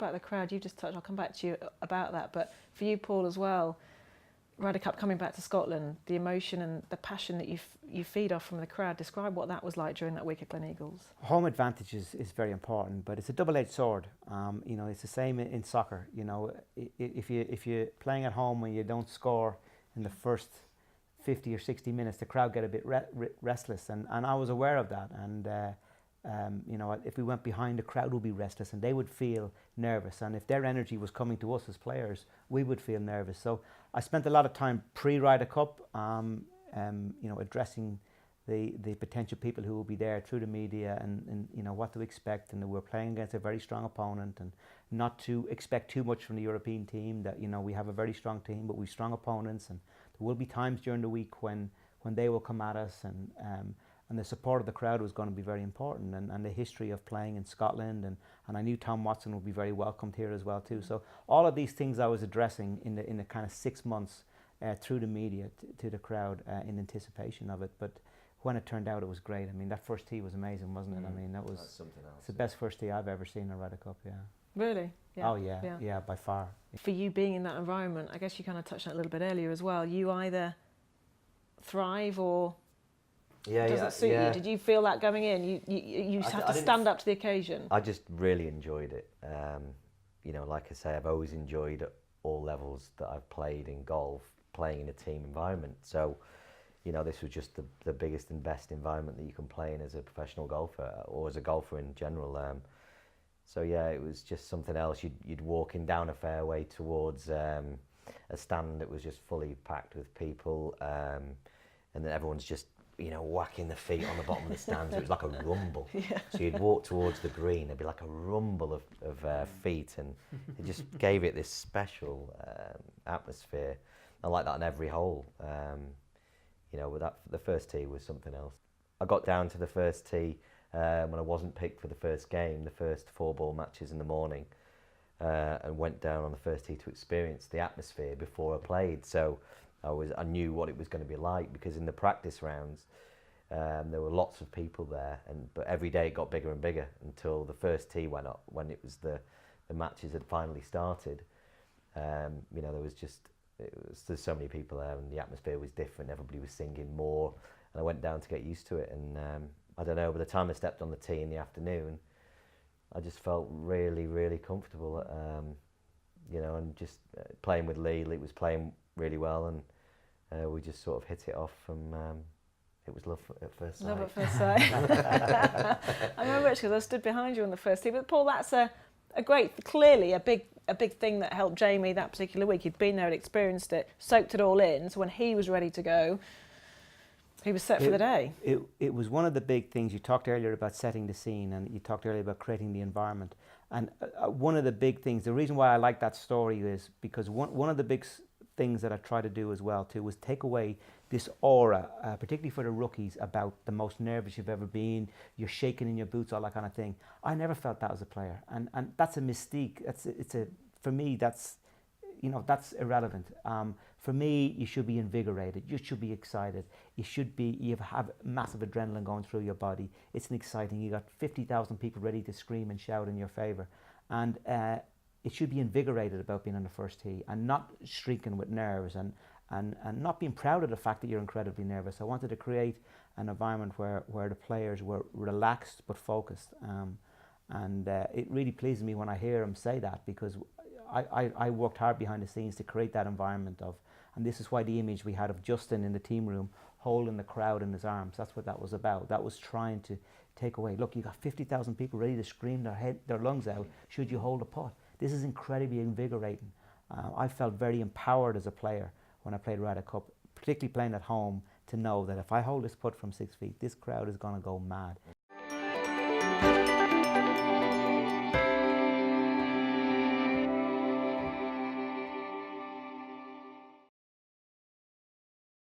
about the crowd, you just touched, I'll come back to you about that, but for you, Paul, as well, Ryder Cup coming back to Scotland, the emotion and the passion that you feed off from the crowd, describe what that was like during that week at Gleneagles. Home advantage is very important, but it's a double-edged sword. You know, it's the same in soccer. You know, if you're playing at home and you don't score in the first 50 or 60 minutes, the crowd get a bit restless, and I was aware of that. And you know, if we went behind, the crowd would be restless and they would feel nervous. And if their energy was coming to us as players, we would feel nervous. So I spent a lot of time pre-Ryder Cup, you know, addressing the potential people who will be there through the media, and you know what to expect, and that we're playing against a very strong opponent, and not to expect too much from the European team. That, you know, we have a very strong team, but we've strong opponents, and there will be times during the week when they will come at us, and the support of the crowd was going to be very important, and the history of playing in Scotland, and I knew Tom Watson would be very welcomed here as well too. So all of these things I was addressing in the kind of 6 months through the media to the crowd in anticipation of it. But when it turned out, it was great. I mean, that first tee was amazing, wasn't it? I mean, that was something else. It's the best first tee I've ever seen in a Ryder Cup. Yeah. Really? Yeah. Oh yeah, by far. For you being in that environment, I guess you kind of touched on it a little bit earlier as well. You either thrive or does it suit you? Did you feel that going in? You have to stand up to the occasion. I just really enjoyed it. You know, like I say, I've always enjoyed at all levels that I've played in golf, playing in a team environment. So, you know, this was just the biggest and best environment that you can play in as a professional golfer, or as a golfer in general. So yeah, it was just something else. You'd walking down a fairway towards a stand that was just fully packed with people, and then everyone's just, you know, whacking the feet on the bottom of the stands. It was like a rumble. Yeah. So you'd walk towards the green, there'd be like a rumble of feet, and it just gave it this special atmosphere. I like that on every hole. You know, with the first tee was something else. I got down to the first tee when I wasn't picked for the first game, the first 4-ball matches in the morning, and went down on the first tee to experience the atmosphere before I played. So I knew what it was going to be like, because in the practice rounds there were lots of people there, but every day it got bigger and bigger until the first tee went up, when it was the matches had finally started. You know, there's so many people there, and the atmosphere was different. Everybody was singing more, and I went down to get used to it. And I don't know, by the time I stepped on the tee in the afternoon, I just felt really, really comfortable. You know, and just playing with Lee was playing really well, and we just sort of hit it off from. It was love at first sight. Love at first sight. I remember actually, because I stood behind you on the first tee. But Paul, that's a great, clearly a big thing that helped Jamie that particular week. He'd been there and experienced it, soaked it all in. So when he was ready to go, he was set for the day. It was one of the big things. You talked earlier about setting the scene, and you talked earlier about creating the environment. And one of the big things, the reason why I like that story is because one of the big things that I try to do as well too was take away this aura, particularly for the rookies, about the most nervous you've ever been, you're shaking in your boots, all that kind of thing. I never felt that as a player, and that's a mystique. For me, that's, you know, that's irrelevant. For me, you should be invigorated. You should be excited. You have massive adrenaline going through your body. It's an exciting. You got 50,000 people ready to scream and shout in your favour, and it should be invigorated about being on the first tee, and not streaking with nerves, and not being proud of the fact that you're incredibly nervous. I wanted to create an environment where the players were relaxed but focused, and it really pleases me when I hear them say that, because I worked hard behind the scenes to create that environment and this is why the image we had of Justin in the team room holding the crowd in his arms, that's what that was about. That was trying to take away, look, you got 50,000 people ready to scream their lungs out should you hold a putt. This is incredibly invigorating. I felt very empowered as a player when I played Ryder Cup, particularly playing at home, to know that if I hold this putt from 6 feet, this crowd is going to go mad.